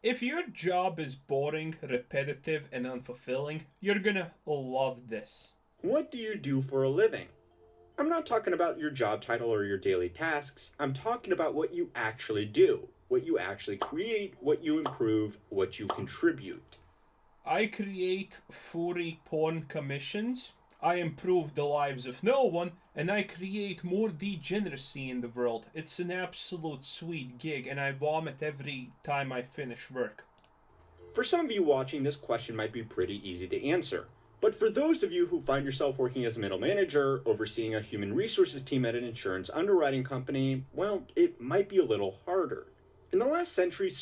If your job is boring, repetitive, and unfulfilling, you're gonna love this. What do you do for a living? I'm not talking about your job title or your daily tasks. I'm talking about what you actually do, what you actually create, what you improve, what you contribute. I create furry porn commissions, I improve the lives of no one, and I create more degeneracy in the world. It's an absolute sweet gig, and I vomit every time I finish work. For some of you watching, this question might be pretty easy to answer. But for those of you who find yourself working as a middle manager, overseeing a human resources team at an insurance underwriting company, well, it might be a little harder. In the last century,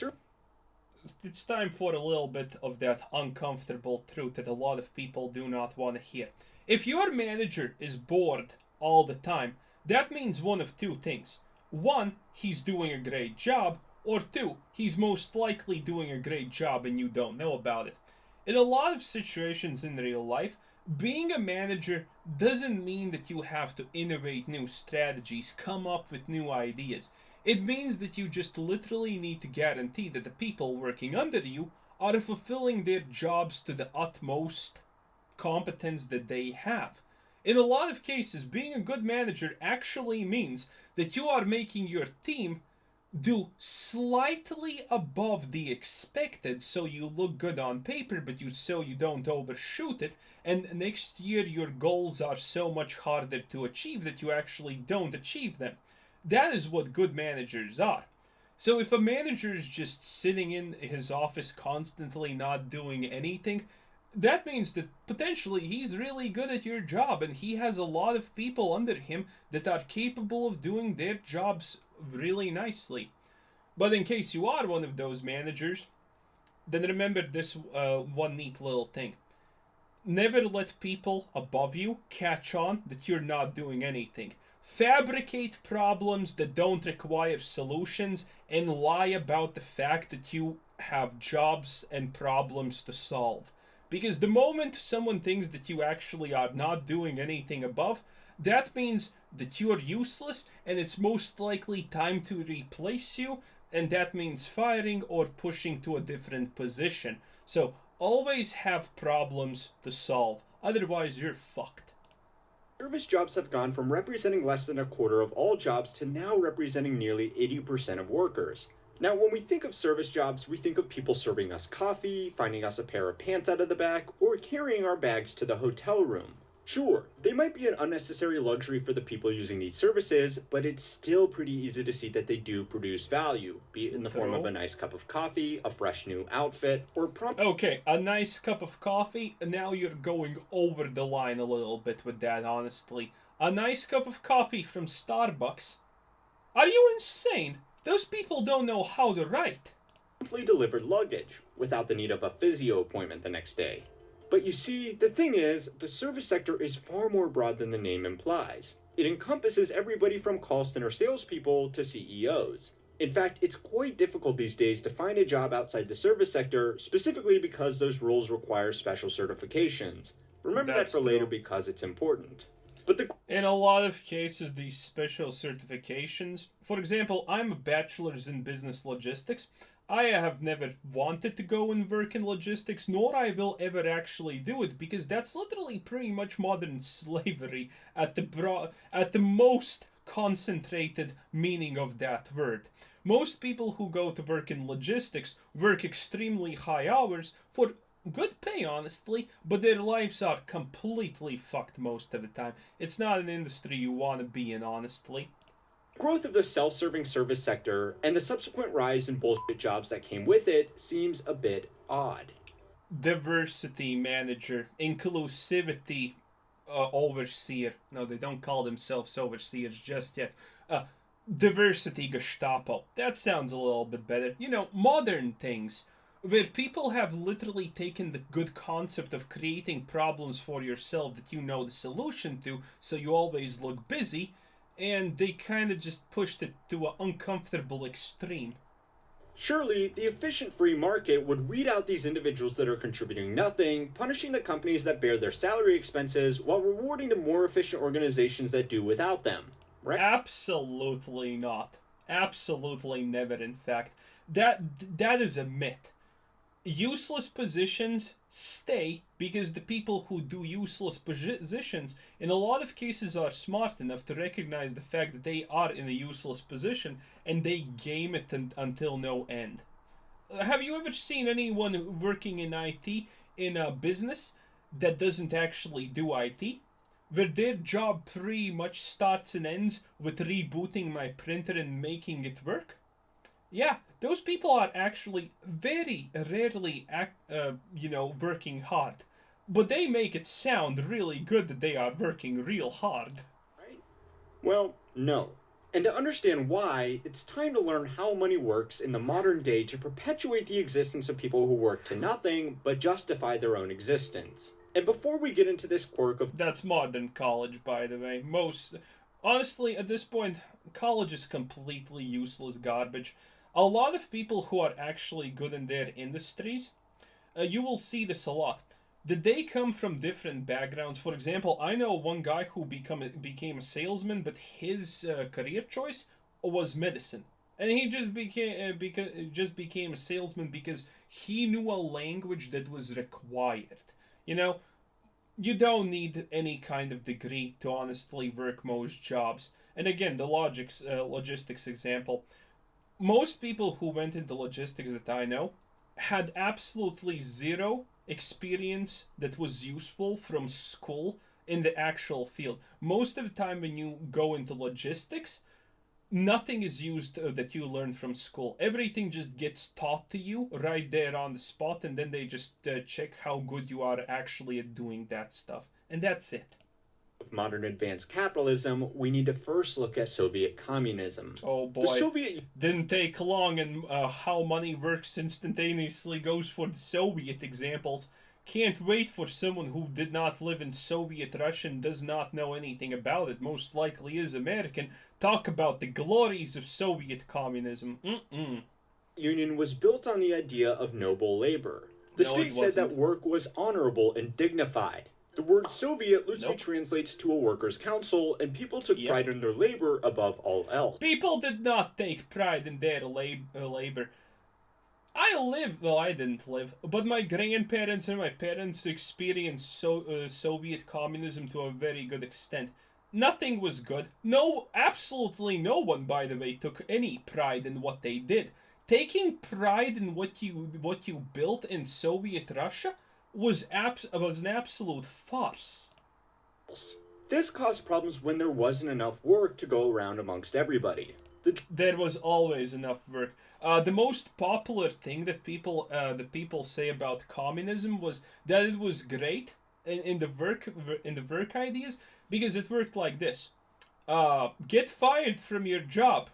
It's time for a little bit of that uncomfortable truth that a lot of people do not want to hear. If your manager is bored all the time, that means one of two things. One, he's doing a great job, or two, he's most likely doing a great job and you don't know about it. In a lot of situations in real life, being a manager doesn't mean that you have to innovate new strategies, come up with new ideas. It means that you just literally need to guarantee that the people working under you are fulfilling their jobs to the utmost competence that they have. In a lot of cases, being a good manager actually means that you are making your team do slightly above the expected so you look good on paper but you don't overshoot it, and next year your goals are so much harder to achieve that you actually don't achieve them. That is what good managers are. So if a manager is just sitting in his office constantly not doing anything, that means that potentially he's really good at your job and he has a lot of people under him that are capable of doing their jobs really nicely. But in case you are one of those managers, then remember this one neat little thing. Never let people above you catch on that you're not doing anything. Fabricate problems that don't require solutions and lie about the fact that you have jobs and problems to solve. Because the moment someone thinks that you actually are not doing anything above, that means that you are useless and it's most likely time to replace you, and that means firing or pushing to a different position. So always have problems to solve, otherwise, you're fucked. service jobs have gone from representing less than a quarter of all jobs to now representing nearly 80% of workers. Now, when we think of service jobs, we think of people serving us coffee, finding us a pair of pants out of the back, or carrying our bags to the hotel room. Sure, they might be an unnecessary luxury for the people using these services, but it's still pretty easy to see that they do produce value, be it in the form of a True. nice cup of coffee, a fresh new outfit, or prompt. Okay, a nice cup of coffee. Now you're going over the line a little bit with that, honestly. A nice cup of coffee from Starbucks. Are you insane? Those people don't know how to write. Promptly delivered luggage without the need of a physio appointment the next day. But you see, the thing is, the service sector is far more broad than the name implies. It encompasses everybody from call center salespeople to CEOs. In fact, it's quite difficult these days to find a job outside the service sector, specifically because those roles require special certifications. Remember that That's for later true. because it's important. But the In a lot of cases, these special certifications, for example, I'm a bachelor's in business logistics. I have never wanted to go and work in logistics, nor I will ever actually do it because that's literally pretty much modern slavery at at the most concentrated meaning of that word. Most people who go to work in logistics work extremely high hours for good pay, honestly, but their lives are completely fucked most of the time. It's not an industry you want to be in, honestly. growth of the self serving service sector and the subsequent rise in bullshit jobs that came with it seems a bit odd. Diversity manager, inclusivity overseer. No, they don't call themselves overseers just yet. Uh, Diversity Gestapo. That sounds a little bit better. You know, modern things. Where people have literally taken the good concept of creating problems for yourself that you know the solution to, so you always look busy, and they kind of just pushed it to an uncomfortable extreme. Surely, the efficient free market would weed out these individuals that are contributing nothing, punishing the companies that bear their salary expenses while rewarding the more efficient organizations that do without them. Right? Absolutely not. Absolutely never, in fact. That is a myth. Useless positions stay because the people who do useless positions in a lot of cases are smart enough to recognize the fact that they are in a useless position and they game it until no end. Have you ever seen anyone working in IT in a business that doesn't actually do IT? Where their job pretty much starts and ends with rebooting my printer and making it work? Yeah, those people are actually very rarely, working hard. But they make it sound really good that they are working real hard. Right? Well, no. And to understand why, it's time to learn how money works in the modern day to perpetuate the existence of people who work to nothing but justify their own existence. And before we get into this quirk of That's modern college, by the way. Honestly, at this point, college is completely useless garbage. A lot of people who are actually good in their industries, you will see this a lot. Did they come from different backgrounds? For example, I know one guy who became a salesman, but his career choice was medicine, and he just became a salesman because he knew a language that was required. You know, you don't need any kind of degree to honestly work most jobs. And again, the logistics example. Most people who went into logistics that I know had absolutely zero experience that was useful from school in the actual field. Most of the time, when you go into logistics, nothing is used that you learn from school. Everything just gets taught to you right there on the spot, and then they just check how good you are actually at doing that stuff. And that's it. modern advanced capitalism, we need to first look at Soviet communism. Oh The boy. Soviet Didn't take long, and how money works instantaneously goes for the Soviet examples. Can't wait for someone who did not live in Soviet Russia and does not know anything about it, most likely is American, talk about the glories of Soviet communism. Mm-mm. Union was built on the idea of noble labor. The No, it state said that wasn't. work was honorable and dignified. The word Soviet loosely Nope. translates to a workers' council, and people took Yep. pride in their labor above all else. People did not take pride in their labor. I didn't live, but my grandparents and my parents experienced Soviet communism to a very good extent. Nothing was good. No, absolutely no one, by the way, took any pride in what they did. Taking pride in what you built in Soviet Russia was an absolute farce. This caused problems when there wasn't enough work to go around amongst everybody. The There was always enough work. The most popular thing that people say about communism was that it was great in the work ideas because it worked like this: get fired from your job.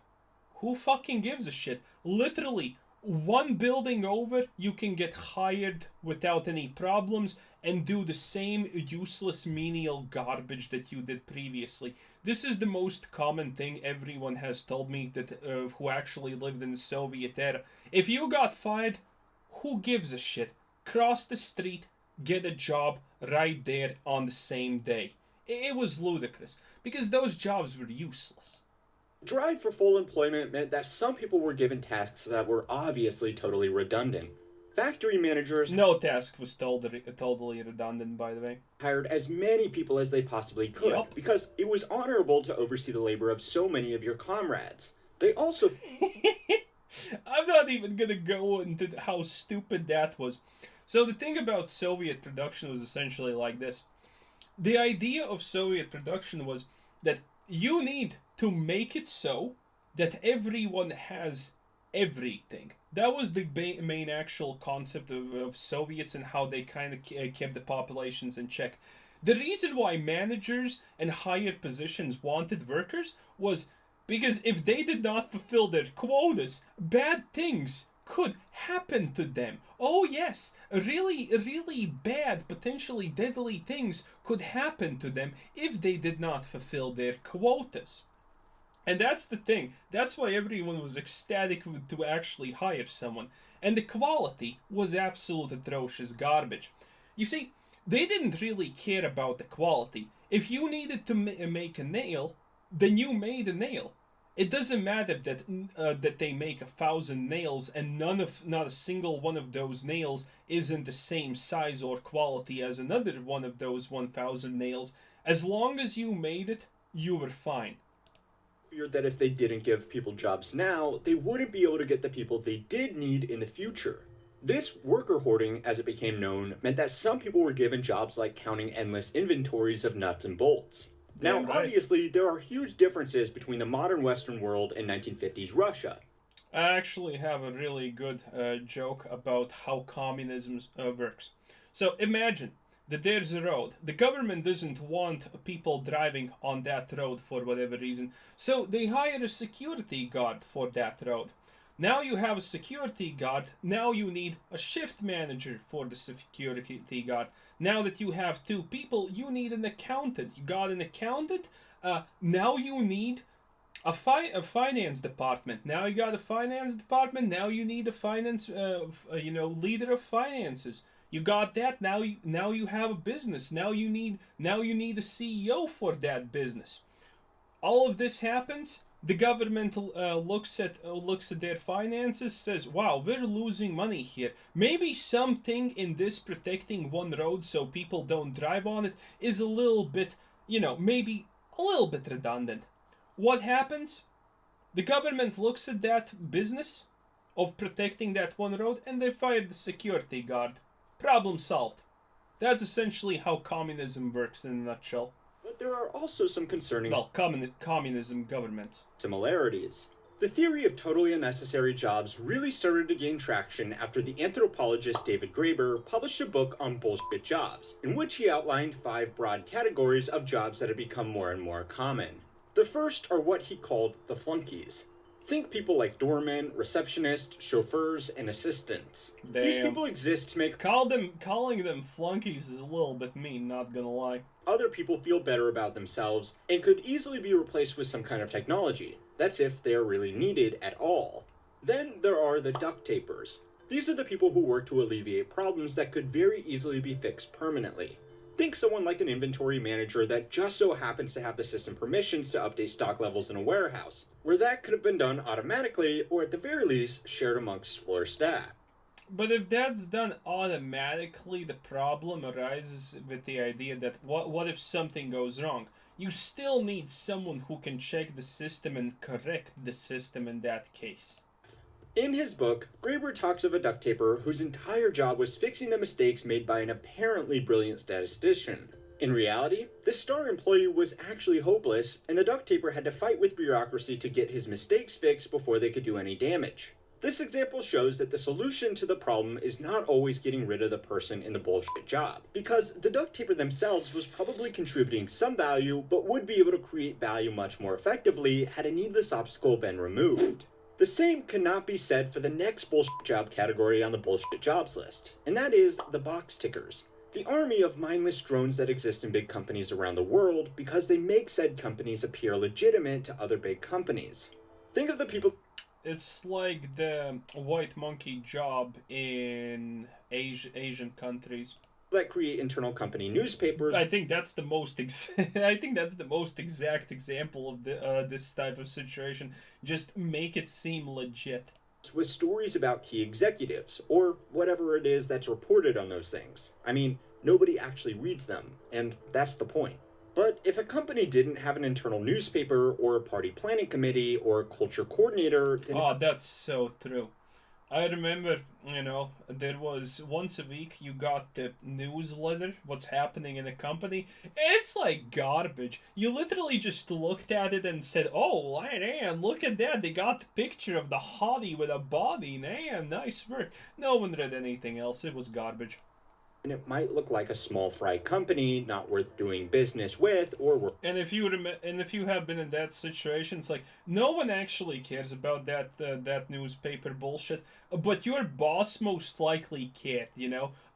Who fucking gives a shit? Literally, one building over, you can get hired without any problems and do the same useless menial garbage that you did previously. This is the most common thing everyone has told me that who actually lived in the Soviet era. If you got fired, who gives a shit? Cross the street, get a job right there on the same day. It was ludicrous because those jobs were useless. drive for full employment meant that some people were given tasks that were obviously totally redundant. Factory managers No task was totally redundant, by the way. hired as many people as they possibly could Yup. because it was honorable to oversee the labor of so many of your comrades. They also I'm not even gonna go into how stupid that was. So the thing about Soviet production was essentially like this. The idea of Soviet production was that you need to make it so that everyone has everything. That was the main actual concept of Soviets and how they kind of kept the populations in check. The reason why managers and higher positions wanted workers was because if they did not fulfill their quotas, bad things could happen to them. Oh, yes, really, really bad, potentially deadly things could happen to them if they did not fulfill their quotas. And that's the thing. That's why everyone was ecstatic to actually hire someone. And the quality was absolute atrocious garbage. You see, they didn't really care about the quality. If you needed to make a nail, then you made a nail. It doesn't matter that they make 1,000 nails and not a single one of those nails isn't the same size or quality as another one of those 1,000 nails. As long as you made it, you were fine. Feared that if they didn't give people jobs now, they wouldn't be able to get the people they did need in the future. This worker hoarding, as it became known, meant that some people were given jobs like counting endless inventories of nuts and bolts. Now, Damn right. obviously, there are huge differences between the modern Western world and 1950s Russia. I actually have a really good joke about how communism works. So imagine that there's a road. The government doesn't want people driving on that road for whatever reason, so they hire a security guard for that road. Now you have a security guard. Now you need a shift manager for the security guard. Now that you have two people, you need an accountant. You got an accountant. Now you need a finance department. Now you got a finance department. Now you need a finance, leader of finances. You got that. Now you have a business. Now you need a CEO for that business. All of this happens. The government looks at their finances, says, "Wow, we're losing money here. Maybe something in this protecting one road so people don't drive on it is a little bit, maybe a little bit redundant." What happens? The government looks at that business of protecting that one road and they fire the security guard. Problem solved. That's essentially how communism works in a nutshell. But there are also some concerning communism government similarities. The theory of totally unnecessary jobs really started to gain traction after the anthropologist David Graeber published a book on bullshit jobs, in which he outlined 5 broad categories of jobs that have become more and more common. The first are what he called the flunkies. Think people like doormen, receptionists, chauffeurs, and assistants. Damn. These people exist to make calling them flunkies is a little bit mean, not gonna lie. Other people feel better about themselves and could easily be replaced with some kind of technology. That's if they are really needed at all. Then there are the duct tapers. These are the people who work to alleviate problems that could very easily be fixed permanently. Think someone like an inventory manager that just so happens to have the system permissions to update stock levels in a warehouse, where that could have been done automatically or at the very least shared amongst floor staff. But if that's done automatically, the problem arises with the idea that what if something goes wrong? You still need someone who can check the system and correct the system in that case. In his book, Graeber talks of a duct taper whose entire job was fixing the mistakes made by an apparently brilliant statistician. In reality, this star employee was actually hopeless, and the duct taper had to fight with bureaucracy to get his mistakes fixed before they could do any damage. This example shows that the solution to the problem is not always getting rid of the person in the bullshit job, because the duct taper themselves was probably contributing some value, but would be able to create value much more effectively had a needless obstacle been removed. The same cannot be said for the next bullshit job category on the bullshit jobs list, and that is the box tickers. The army of mindless drones that exist in big companies around the world because they make said companies appear legitimate to other big companies. Think of the people... It's like the white monkey job in Asian countries that create internal company newspapers. I think that's the most exact example of this type of situation. Just make it seem legit. With stories about key executives, or whatever it is that's reported on those things. I mean, nobody actually reads them, and that's the point. But if a company didn't have an internal newspaper, or a party planning committee, or a culture coordinator... then that's so true. I remember, there was once a week you got the newsletter, what's happening in a company. It's like garbage. You literally just looked at it and said, "Oh, man, look at that. They got the picture of the hottie with a body. Man, nice work." No one read anything else. It was garbage. And it might look like a small fry company not worth doing business with, or and if you have been in that situation, it's like no one actually cares about that newspaper bullshit, but your boss most likely cared.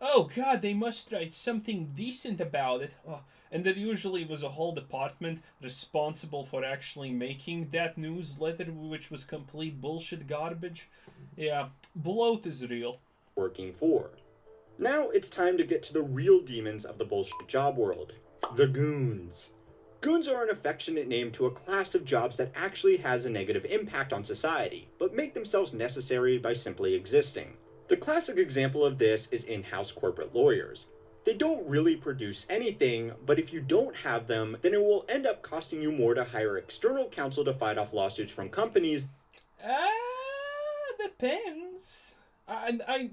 Oh God, they must write something decent about it. Oh. And there usually was a whole department responsible for actually making that newsletter, which was complete bullshit garbage. Yeah, bloat is real. Working for. Now it's time to get to the real demons of the bullshit job world. The Goons. Goons are an affectionate name to a class of jobs that actually has a negative impact on society, but make themselves necessary by simply existing. The classic example of this is in-house corporate lawyers. They don't really produce anything, but if you don't have them, then it will end up costing you more to hire external counsel to fight off lawsuits from companies. Depends.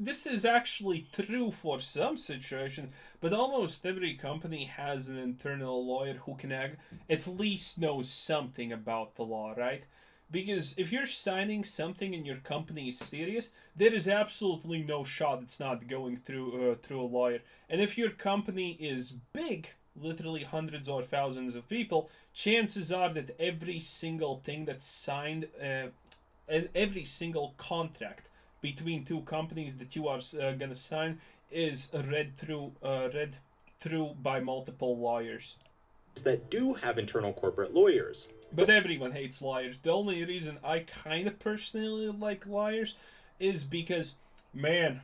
This is actually true for some situations, but almost every company has an internal lawyer who can at least know something about the law, right? Because if you're signing something and your company is serious, there is absolutely no shot it's not going through a lawyer. And if your company is big, literally hundreds or thousands of people, chances are that every single thing that's signed, every single contract between two companies that you are gonna sign is read through by multiple lawyers. That do have internal corporate lawyers. But everyone hates liars. The only reason I kind of personally like liars is because, man,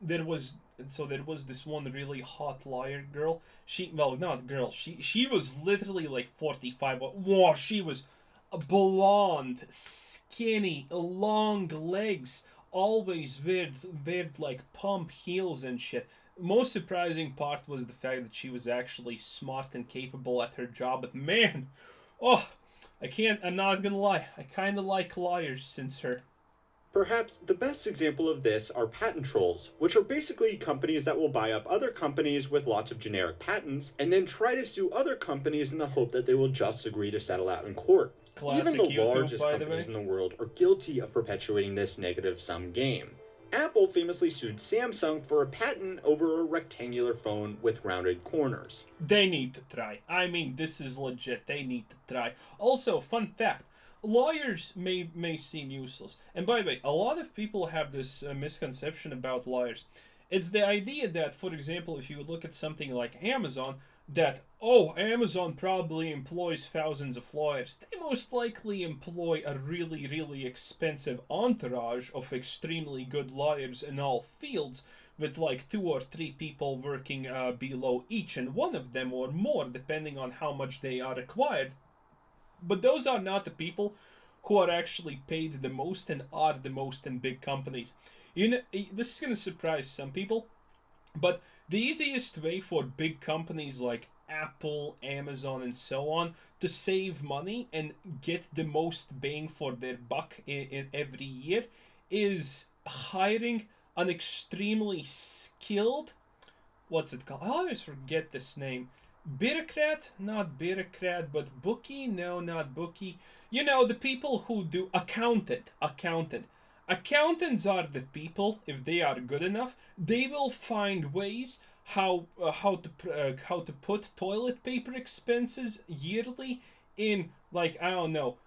there was this one really hot liar girl. She, well, not girl. She was literally like 45. Wow, she was a blonde, skinny, long legs. Always weared like pump heels and shit. Most surprising part was the fact that she was actually smart and capable at her job. But man, oh, I'm not gonna lie. I kind of like liars since her. Perhaps the best example of this are patent trolls, which are basically companies that will buy up other companies with lots of generic patents and then try to sue other companies in the hope that they will just agree to settle out in court. Classic Even the YouTube, largest by the way. companies in the world are guilty of perpetuating this negative sum game. Apple famously sued Samsung for a patent over a rectangular phone with rounded corners. They need to try. I mean, this is legit. They need to try. Also, fun fact: lawyers may seem useless. And by the way, a lot of people have this misconception about lawyers. It's the idea that, for example, if you look at something like Amazon, that, oh, Amazon probably employs thousands of lawyers. They most likely employ a really, really expensive entourage of extremely good lawyers in all fields, with like two or three people working below each and one of them or more, depending on how much they are required. But those are not the people who are actually paid the most and are the most in big companies. You know, this is gonna surprise some people, but the easiest way for big companies like Apple, Amazon, and so on to save money and get the most bang for their buck in every year is hiring an extremely skilled, what's it called? I always forget this name. Bureaucrat? Not bureaucrat, but bookie? No, not bookie. You know, the people who do accountant. Accountants are the people, if they are good enough, they will find ways how to put toilet paper expenses yearly in, like, I don't know,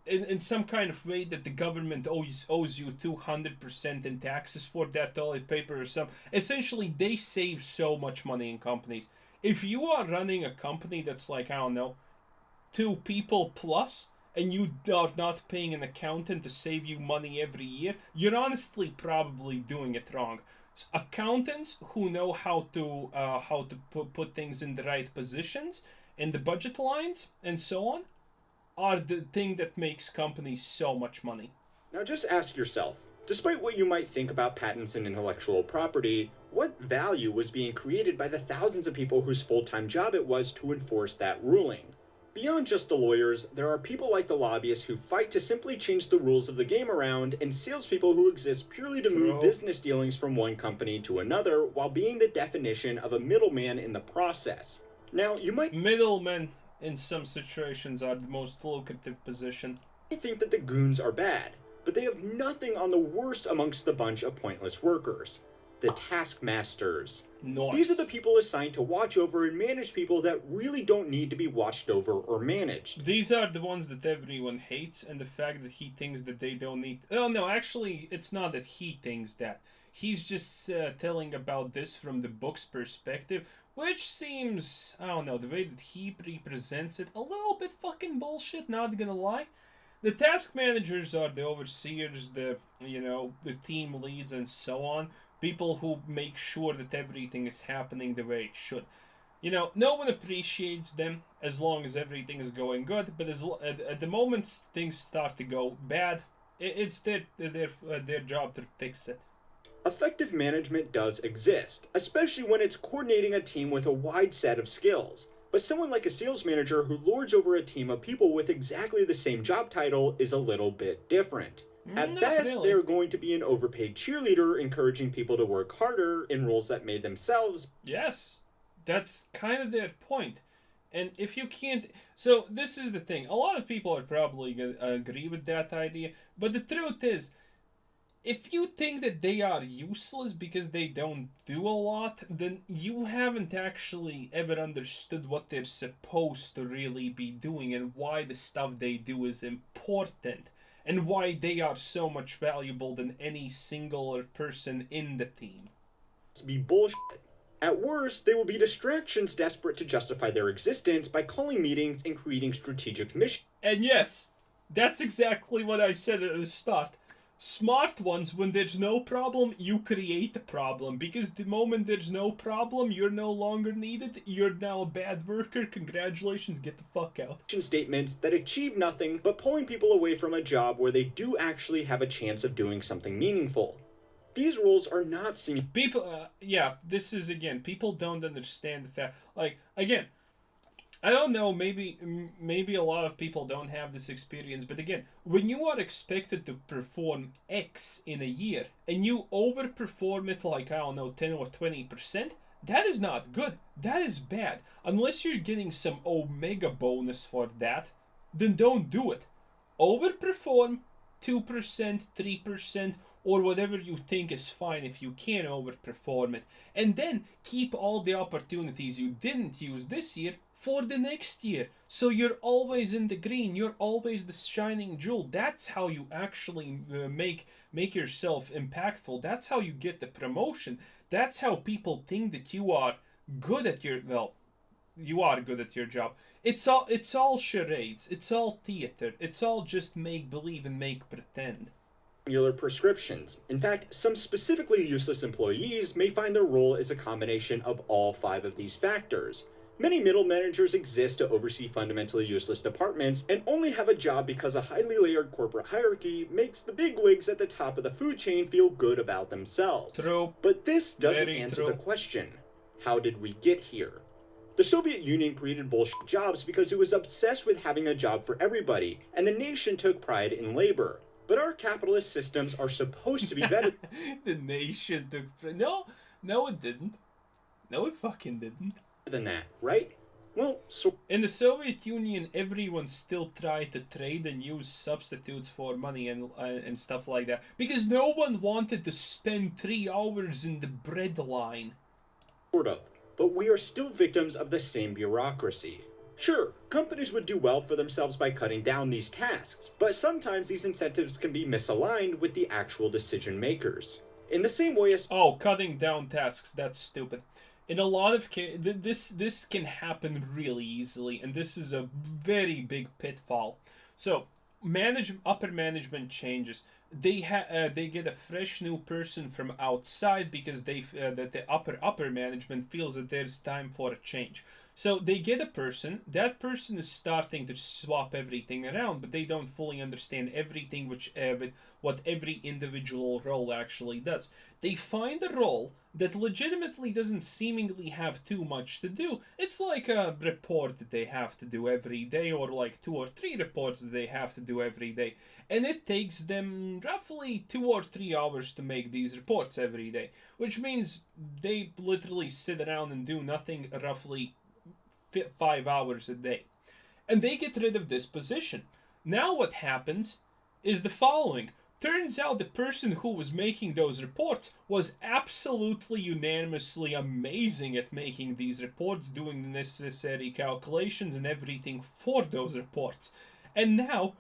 in some kind of way that the government owes you 200% in taxes for that toilet paper or some. Essentially, they save so much money in companies. If you are running a company that's like, I don't know, two people plus, and you are not paying an accountant to save you money every year, you're honestly probably doing it wrong. Accountants who know how to put things in the right positions in the budget lines and so on are the thing that makes companies so much money. Now just ask yourself, despite what you might think about patents and intellectual property, what value was being created by the thousands of people whose full-time job it was to enforce that ruling? Beyond just the lawyers, there are people like the lobbyists who fight to simply change the rules of the game around, and salespeople who exist purely to move business dealings from one company to another while being the definition of a middleman in the process. Now, you might Middlemen in some situations are the most lucrative position. think that the goons are bad, but they have nothing on the worst amongst the bunch of pointless workers. The taskmasters. Nice. These are the people assigned to watch over and manage people that really don't need to be watched over or managed. These are the ones that everyone hates, and the fact that he thinks that they don't need. Oh no, actually, it's not that he thinks that. He's just telling about this from the book's perspective, which seems, I don't know, the way that he represents it, a little bit fucking bullshit, not gonna lie. The task managers are the overseers, the team leads and so on. People who make sure that everything is happening the way it should. No one appreciates them as long as everything is going good, but at the moment things start to go bad, it's their job to fix it. Effective management does exist, especially when it's coordinating a team with a wide set of skills. But someone like a sales manager who lords over a team of people with exactly the same job title is a little bit different. At Not best, really. they're going to be an overpaid cheerleader encouraging people to work harder in roles that made themselves. Yes, that's kind of their point. And if you can't, so this is the thing. A lot of people are probably gonna agree with that idea, but the truth is, if you think that they are useless because they don't do a lot, then you haven't actually ever understood what they're supposed to really be doing and why the stuff they do is important and why they are so much valuable than any singular person in the team. Be bullshit. At worst, they will be distractions desperate to justify their existence by calling meetings and creating strategic missions. And yes, that's exactly what I said at the start. Smart ones, when there's no problem, you create a problem. Because the moment there's no problem, you're no longer needed. You're now a bad worker. Congratulations, get the fuck out. Statements that achieve nothing but pulling people away from a job where they do actually have a chance of doing something meaningful. These rules are not seen. People, this is again, people don't understand the fact. Like, again, I don't know, maybe a lot of people don't have this experience, but again, when you are expected to perform X in a year and you overperform it like, I don't know, 10 or 20%, that is not good. That is bad. Unless you're getting some omega bonus for that, then don't do it. Overperform 2%, 3%, or whatever you think is fine if you can overperform it. And then keep all the opportunities you didn't use this year for the next year. So you're always in the green. You're always the shining jewel. That's how you actually make yourself impactful. That's how you get the promotion. That's how people think that you are good at your you are good at your job. It's all charades. It's all theater. It's all just make believe and make pretend. Prescriptions. In fact, some specifically useless employees may find their role is a combination of all 5 of these factors. Many middle managers exist to oversee fundamentally useless departments and only have a job because a highly layered corporate hierarchy makes the bigwigs at the top of the food chain feel good about themselves. True. But this doesn't Very answer true. the question. How did we get here? The Soviet Union created bullshit jobs because it was obsessed with having a job for everybody, and the nation took pride in labor. But our capitalist systems are supposed to be better. The nation took... No, it didn't. No, it fucking didn't. Than that, right? Well, so in the Soviet Union, everyone still tried to trade and use substitutes for money and stuff like that because no one wanted to spend 3 hours in the bread line. Sort of, but we are still victims of the same bureaucracy. Sure, companies would do well for themselves by cutting down these tasks, but sometimes these incentives can be misaligned with the actual decision makers. In the same way as cutting down tasks, that's stupid. In a lot of cases, this can happen really easily, and this is a very big pitfall. So, upper management changes. They get a fresh new person from outside because that the upper management feels that there's time for a change. So they get a person. That person is starting to swap everything around, but they don't fully understand everything what every individual role actually does. They find a role that legitimately doesn't seemingly have too much to do. It's like a report that they have to do every day, or like 2 or 3 reports that they have to do every day. And it takes them roughly 2 or 3 hours to make these reports every day, which means they literally sit around and do nothing roughly 5 hours a day. And they get rid of this position. Now what happens is the following. Turns out the person who was making those reports was absolutely unanimously amazing at making these reports, doing the necessary calculations and everything for those reports. And now,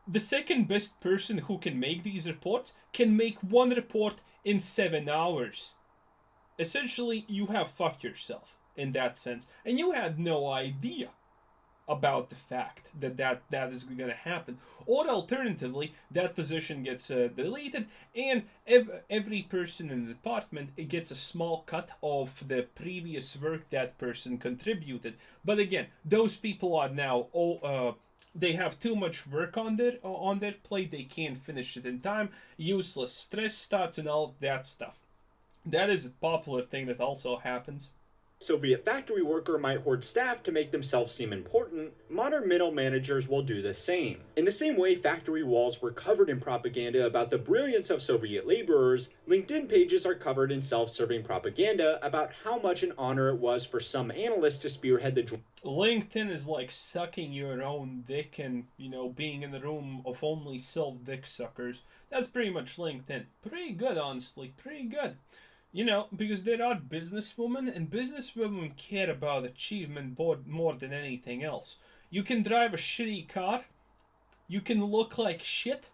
the second best person who can make these reports can make one report in 7 hours. Essentially, you have fucked yourself in that sense, and you had no idea. about the fact that is going to happen, or alternatively that position gets deleted, and every person in the department gets a small cut of the previous work that person contributed. But again, those people are now they have too much work on their plate. They can't finish it in time. Useless stress starts and all of that stuff. That is a popular thing that also happens. Soviet factory worker might hoard staff to make themselves seem important, modern middle managers will do the same. In the same way factory walls were covered in propaganda about the brilliance of Soviet laborers, LinkedIn pages are covered in self-serving propaganda about how much an honor it was for some analysts to spearhead the LinkedIn is like sucking your own dick and, being in the room of only self dick suckers. That's pretty much LinkedIn. Pretty good, honestly. Pretty good. Because there are businesswomen, and businesswomen care about achievement more than anything else. You can drive a shitty car, you can look like shit,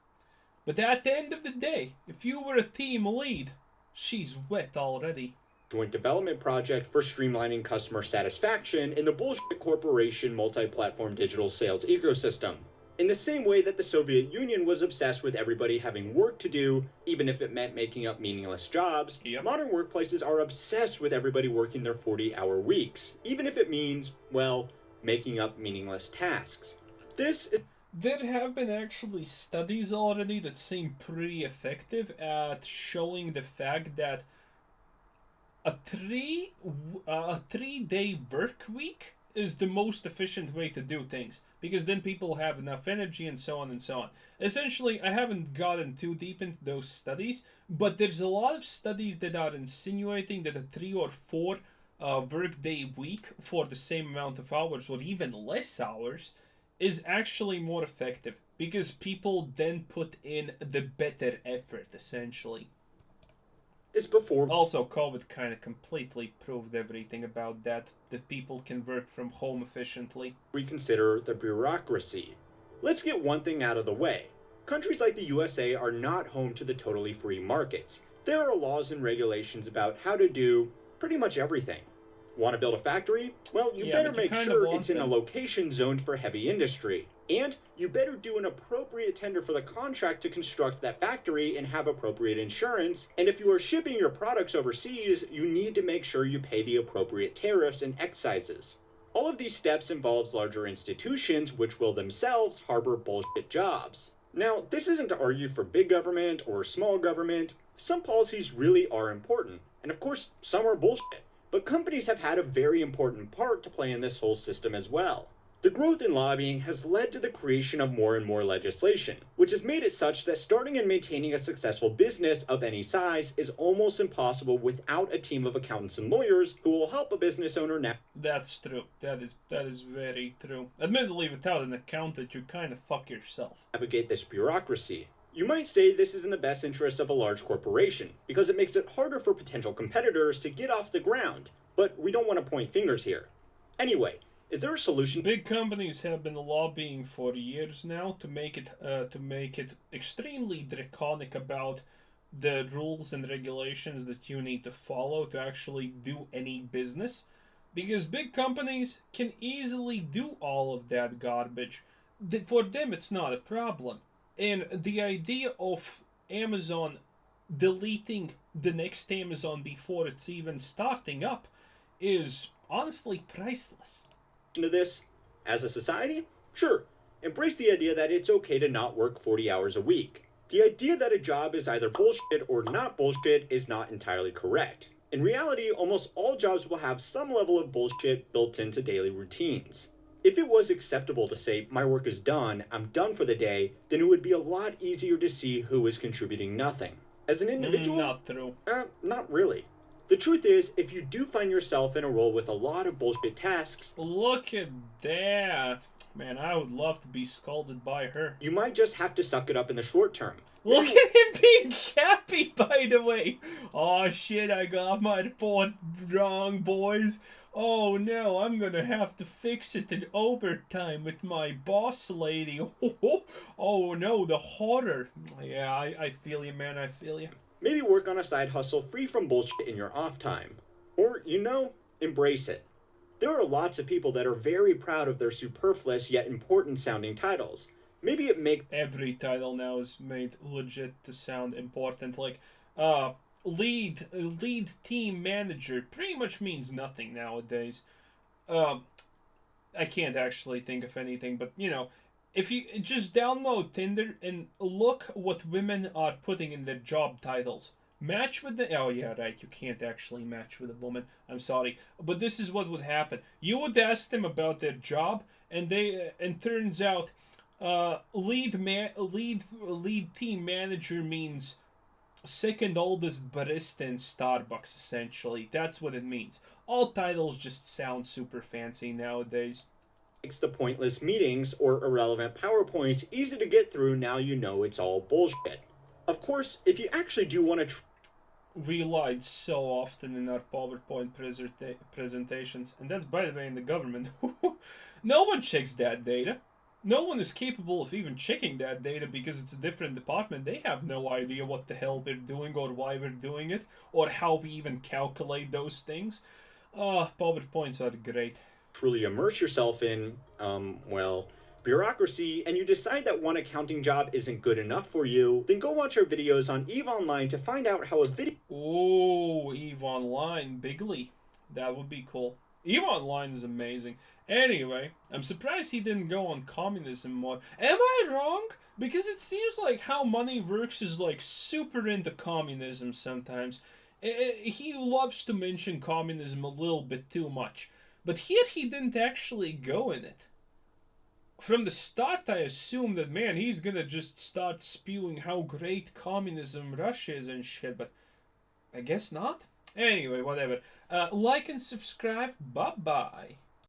but at the end of the day, if you were a team lead, she's wet already. joint development project for streamlining customer satisfaction in the bullshit corporation multi-platform digital sales ecosystem. In the same way that the Soviet Union was obsessed with everybody having work to do, even if it meant making up meaningless jobs, Yep. modern workplaces are obsessed with everybody working their 40-hour weeks, even if it means, well, making up meaningless tasks. This is There have been actually studies already that seem pretty effective at showing the fact that a 3 day work week is the most efficient way to do things, because then people have enough energy and so on and so on. Essentially, I haven't gotten too deep into those studies, but there's a lot of studies that are insinuating that a 3 or 4 work day week for the same amount of hours or even less hours is actually more effective, because people then put in the better effort, essentially. before Also, COVID kind of completely proved everything about that people can work from home efficiently. Reconsider the bureaucracy. Let's get one thing out of the way. Countries like the USA are not home to the totally free markets. There are laws and regulations about how to do pretty much everything. Want to build a factory? Well, you Yeah, better but you make kind of sure want it's in a them. location zoned for heavy industry. And you better do an appropriate tender for the contract to construct that factory and have appropriate insurance. And if you are shipping your products overseas, you need to make sure you pay the appropriate tariffs and excises. All of these steps involves larger institutions which will themselves harbor bullshit jobs. Now, this isn't to argue for big government or small government. Some policies really are important, and of course, some are bullshit. But companies have had a very important part to play in this whole system as well. The growth in lobbying has led to the creation of more and more legislation, which has made it such that starting and maintaining a successful business of any size is almost impossible without a team of accountants and lawyers who will help a business owner That's true. That is very true. Admittedly, without an accountant, you kind of fuck yourself. navigate this bureaucracy. You might say this is in the best interest of a large corporation, because it makes it harder for potential competitors to get off the ground, but we don't want to point fingers here. Anyway, is there a solution? Big companies have been lobbying for years now to make it extremely draconic about the rules and regulations that you need to follow to actually do any business, because big companies can easily do all of that garbage. For them, it's not a problem. And the idea of Amazon deleting the next Amazon before it's even starting up is honestly priceless. To this? As a society? Sure. Embrace the idea that it's okay to not work 40 hours a week. The idea that a job is either bullshit or not bullshit is not entirely correct. In reality, almost all jobs will have some level of bullshit built into daily routines. If it was acceptable to say, my work is done, I'm done for the day, then it would be a lot easier to see who is contributing nothing. As an individual? Not true. Not really. The truth is, if you do find yourself in a role with a lot of bullshit tasks, Look at that. Man, I would love to be scolded by her. you might just have to suck it up in the short term. Look at him being happy, by the way. Oh shit, I got my report wrong, boys. Oh no, I'm gonna have to fix it in overtime with my boss lady. Oh no, the horror. Yeah, I feel you, man, I feel you. Maybe work on a side hustle free from bullshit in your off time. Or, embrace it. There are lots of people that are very proud of their superfluous yet important sounding titles. Maybe it makes Every title now is made legit to sound important. Like, uh, lead team manager pretty much means nothing nowadays. Um, I can't actually think of anything, but if you just download Tinder and look what women are putting in their job titles. Match with the. Oh, yeah, right. You can't actually match with a woman. I'm sorry. But this is what would happen. You would ask them about their job, and and turns out, lead team manager means second oldest barista in Starbucks, essentially. That's what it means. All titles just sound super fancy nowadays. the pointless meetings or irrelevant PowerPoints easy to get through now you know it's all bullshit. Of course, if you actually do want to We lied so often in our PowerPoint presentations, and that's, by the way, in the government. No one checks that data. No one is capable of even checking that data because it's a different department. They have no idea what the hell we're doing or why we're doing it or how we even calculate those things. PowerPoints are great. truly immerse yourself in, well, bureaucracy, and you decide that one accounting job isn't good enough for you, then go watch our videos on EVE Online to find out how a video Oh, Eve Online, Bigly. That would be cool. Eve Online is amazing. Anyway, I'm surprised he didn't go on communism more. Am I wrong? Because it seems like how money works is like super into communism sometimes. He loves to mention communism a little bit too much. But here he didn't actually go in it. From the start, I assumed that, man, he's gonna just start spewing how great communism Russia is and shit, but I guess not. Anyway, whatever. Like and subscribe. Bye bye.